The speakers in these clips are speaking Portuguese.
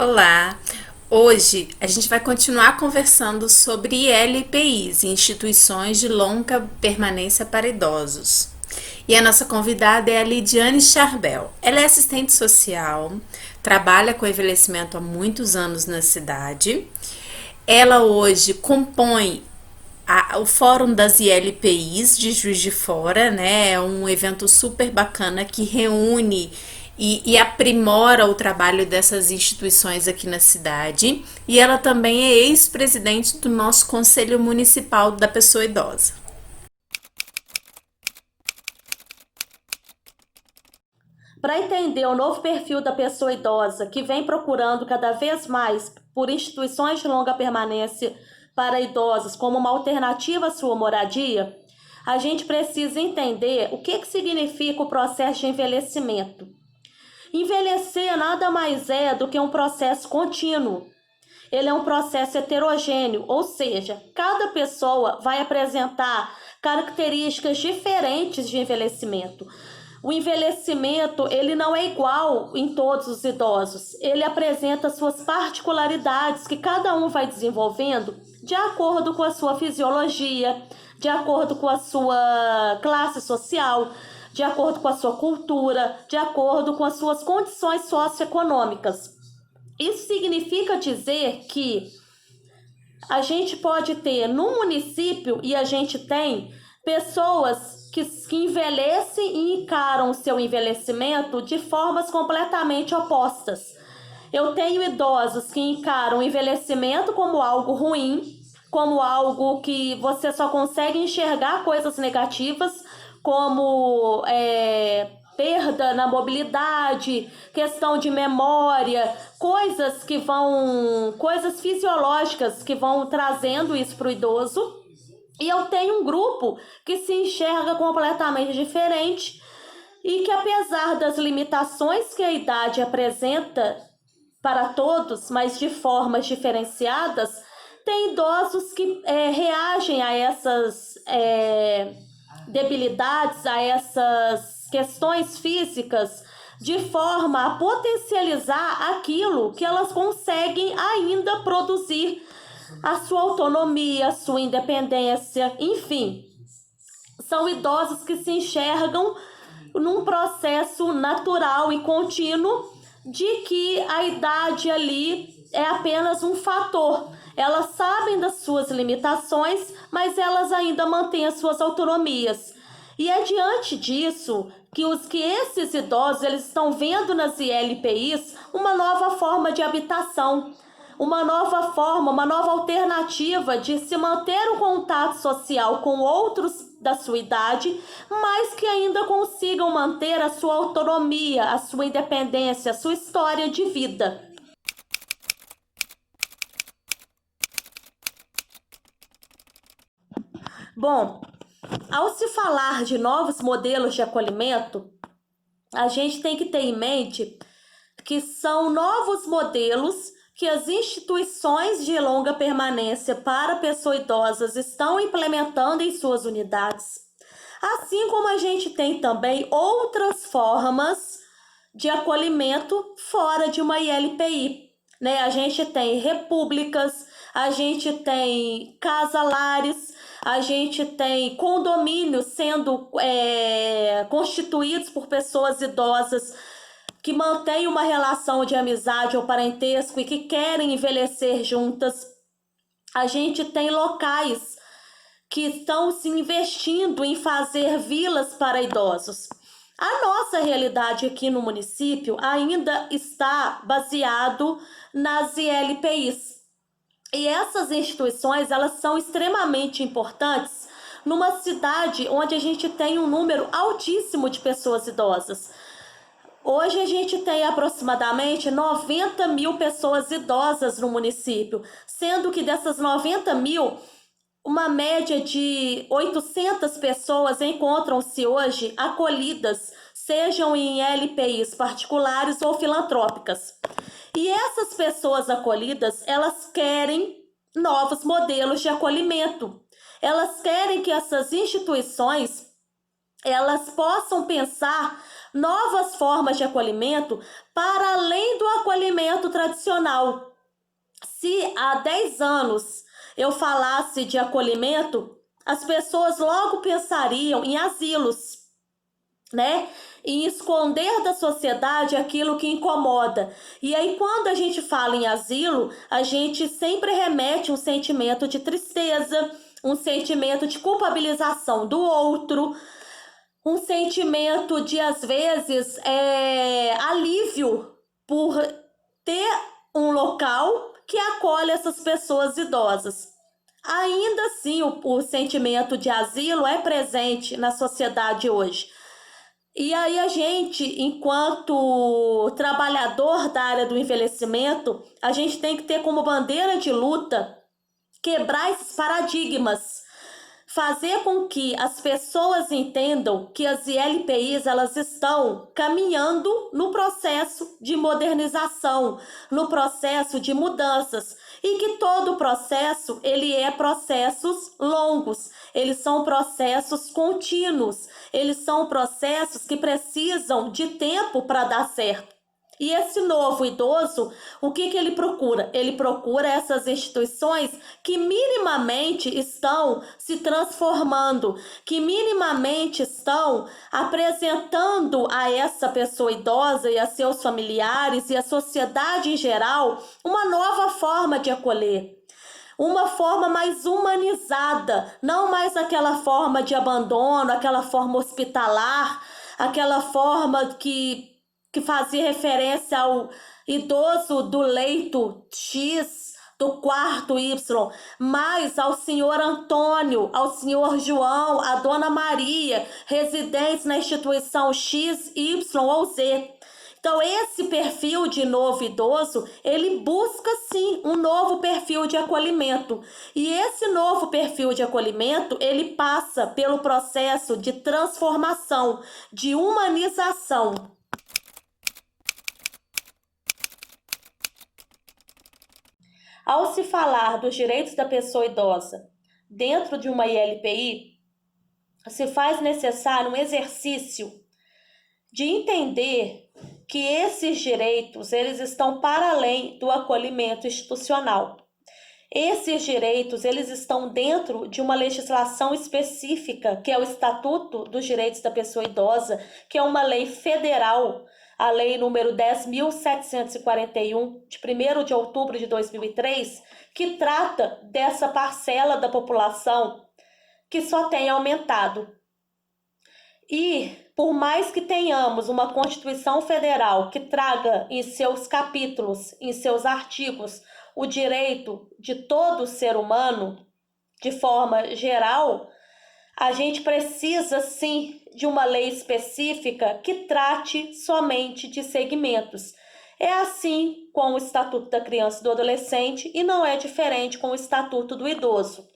Olá! Hoje a gente vai continuar conversando sobre ILPIs, Instituições de Longa Permanência para Idosos. E a nossa convidada é a Lidiane Charbel. Ela é assistente social, trabalha com envelhecimento há muitos anos na cidade. Ela hoje compõe o Fórum das ILPIs de Juiz de Fora, né? É um evento super bacana que reúne e aprimora o trabalho dessas instituições aqui na cidade. E ela também é ex-presidente do nosso Conselho Municipal da Pessoa Idosa. Para entender o novo perfil da pessoa idosa que vem procurando cada vez mais por instituições de longa permanência para idosos como uma alternativa à sua moradia, a gente precisa entender o que significa o processo de envelhecimento. Envelhecer nada mais é do que um processo contínuo. Ele é um processo heterogêneo, ou seja, cada pessoa vai apresentar características diferentes de envelhecimento. O envelhecimento, ele não é igual em todos os idosos. Ele apresenta suas particularidades que cada um vai desenvolvendo de acordo com a sua fisiologia, de acordo com a sua classe social, de acordo com a sua cultura, de acordo com as suas condições socioeconômicas. Isso significa dizer que a gente pode ter no município, e a gente tem, pessoas que envelhecem e encaram o seu envelhecimento de formas completamente opostas. Eu tenho idosos que encaram o envelhecimento como algo ruim, como algo que você só consegue enxergar coisas negativas, como perda na mobilidade, questão de memória, coisas fisiológicas que vão trazendo isso para o idoso. E eu tenho um grupo que se enxerga completamente diferente e que, apesar das limitações que a idade apresenta para todos, mas de formas diferenciadas, tem idosos que reagem a essas debilidades, a essas questões físicas, de forma a potencializar aquilo que elas conseguem ainda produzir, a sua autonomia, a sua independência, enfim. São idosos que se enxergam num processo natural e contínuo de que a idade ali é apenas um fator. Elas sabem das suas limitações, mas elas ainda mantêm as suas autonomias. E é diante disso que esses idosos eles estão vendo nas ILPIs uma nova forma de habitação, uma nova forma, uma nova alternativa de se manter o contato social com outros da sua idade, mas que ainda consigam manter a sua autonomia, a sua independência, a sua história de vida. Bom, ao se falar de novos modelos de acolhimento, a gente tem que ter em mente que são novos modelos que as instituições de longa permanência para pessoas idosas estão implementando em suas unidades. Assim como a gente tem também outras formas de acolhimento fora de uma ILPI, né? A gente tem repúblicas, a gente tem casalares, a gente tem condomínios sendo constituídos por pessoas idosas que mantêm uma relação de amizade ou parentesco e que querem envelhecer juntas. A gente tem locais que estão se investindo em fazer vilas para idosos. A nossa realidade aqui no município ainda está baseado nas ILPIs. E essas instituições, elas são extremamente importantes numa cidade onde a gente tem um número altíssimo de pessoas idosas. Hoje a gente tem aproximadamente 90 mil pessoas idosas no município, sendo que dessas 90 mil, uma média de 800 pessoas encontram-se hoje acolhidas, sejam em LPIs particulares ou filantrópicas. E essas pessoas acolhidas, elas querem novos modelos de acolhimento. Elas querem que essas instituições elas possam pensar novas formas de acolhimento para além do acolhimento tradicional. Se há 10 anos eu falasse de acolhimento, as pessoas logo pensariam em asilos, né? Em esconder da sociedade aquilo que incomoda. E aí, quando a gente fala em asilo, a gente sempre remete um sentimento de tristeza, um sentimento de culpabilização do outro, um sentimento de, às vezes, alívio por ter um local que acolhe essas pessoas idosas. Ainda assim, o sentimento de asilo é presente na sociedade hoje. E aí a gente, enquanto trabalhador da área do envelhecimento, a gente tem que ter como bandeira de luta quebrar esses paradigmas, fazer com que as pessoas entendam que as ILPIs elas estão caminhando no processo de modernização, no processo de mudanças, e que todo o processo ele é processos longos, eles são processos contínuos, eles são processos que precisam de tempo para dar certo. E esse novo idoso, o que ele procura? Ele procura essas instituições que minimamente estão se transformando, que minimamente estão apresentando a essa pessoa idosa e a seus familiares e a sociedade em geral uma nova forma de acolher. Uma forma mais humanizada, não mais aquela forma de abandono, aquela forma hospitalar, aquela forma que fazia referência ao idoso do leito X, do quarto Y, mas ao senhor Antônio, ao senhor João, à dona Maria, residentes na instituição X, Y ou Z. Então, esse perfil de novo idoso, ele busca sim um novo perfil de acolhimento. E esse novo perfil de acolhimento, ele passa pelo processo de transformação, de humanização. Ao se falar dos direitos da pessoa idosa dentro de uma ILPI, se faz necessário um exercício de entender que esses direitos eles estão para além do acolhimento institucional. Esses direitos eles estão dentro de uma legislação específica, que é o Estatuto dos Direitos da Pessoa Idosa, que é uma lei federal, a lei número 10.741, de 1º de outubro de 2003, que trata dessa parcela da população que só tem aumentado. E, por mais que tenhamos uma Constituição Federal que traga em seus capítulos, em seus artigos, o direito de todo ser humano, de forma geral, a gente precisa, sim, de uma lei específica que trate somente de segmentos. É assim com o Estatuto da Criança e do Adolescente e não é diferente com o Estatuto do Idoso.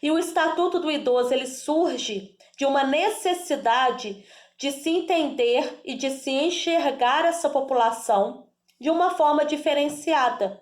E o Estatuto do Idoso ele surge de uma necessidade de se entender e de se enxergar essa população de uma forma diferenciada.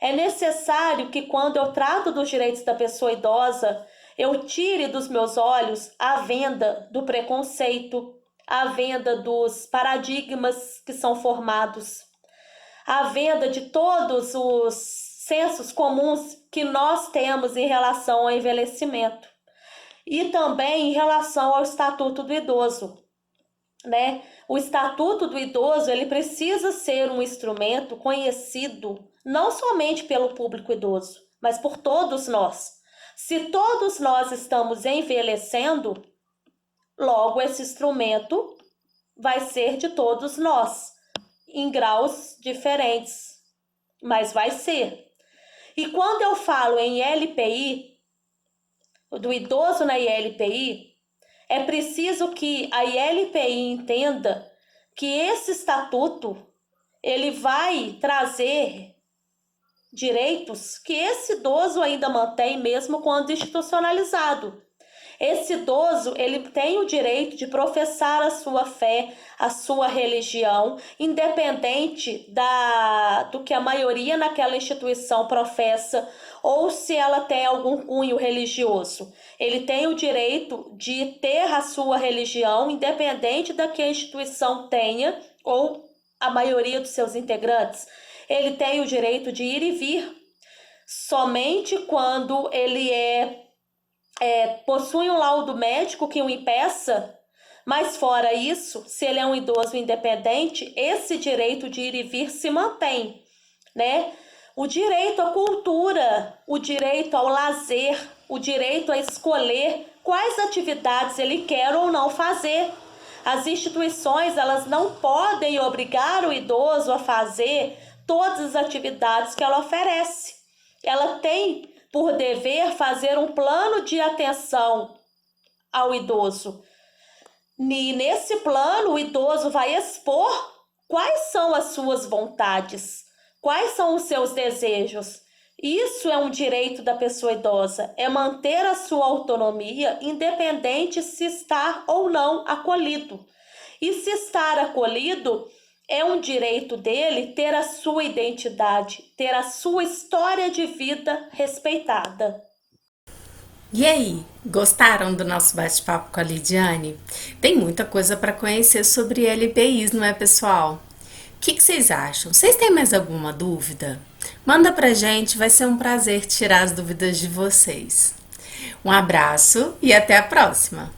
É necessário que quando eu trato dos direitos da pessoa idosa, eu tire dos meus olhos a venda do preconceito, a venda dos paradigmas que são formados, a venda de todos os sensos comuns que nós temos em relação ao envelhecimento e também em relação ao Estatuto do Idoso, né? O Estatuto do Idoso ele precisa ser um instrumento conhecido não somente pelo público idoso, mas por todos nós. Se todos nós estamos envelhecendo, logo esse instrumento vai ser de todos nós, em graus diferentes, mas vai ser. E quando eu falo em ILPI, do idoso na ILPI, é preciso que a ILPI entenda que esse estatuto ele vai trazer direitos que esse idoso ainda mantém mesmo quando institucionalizado. Esse idoso, ele tem o direito de professar a sua fé, a sua religião, independente do que a maioria naquela instituição professa ou se ela tem algum cunho religioso. Ele tem o direito de ter a sua religião, independente da que a instituição tenha ou a maioria dos seus integrantes. Ele tem o direito de ir e vir somente quando ele possui um laudo médico que o impeça, mas fora isso, se ele é um idoso independente, esse direito de ir e vir se mantém, né? O direito à cultura, o direito ao lazer, o direito a escolher quais atividades ele quer ou não fazer. As instituições, elas não podem obrigar o idoso a fazer todas as atividades que ela oferece. Ela tem por dever fazer um plano de atenção ao idoso. E nesse plano, o idoso vai expor quais são as suas vontades, quais são os seus desejos. Isso é um direito da pessoa idosa, é manter a sua autonomia, independente se está ou não acolhido. E se estar acolhido, é um direito dele ter a sua identidade, ter a sua história de vida respeitada. E aí, gostaram do nosso bate-papo com a Lidiane? Tem muita coisa para conhecer sobre LPIs, não é, pessoal? O que vocês acham? Vocês têm mais alguma dúvida? Manda pra gente, vai ser um prazer tirar as dúvidas de vocês. Um abraço e até a próxima!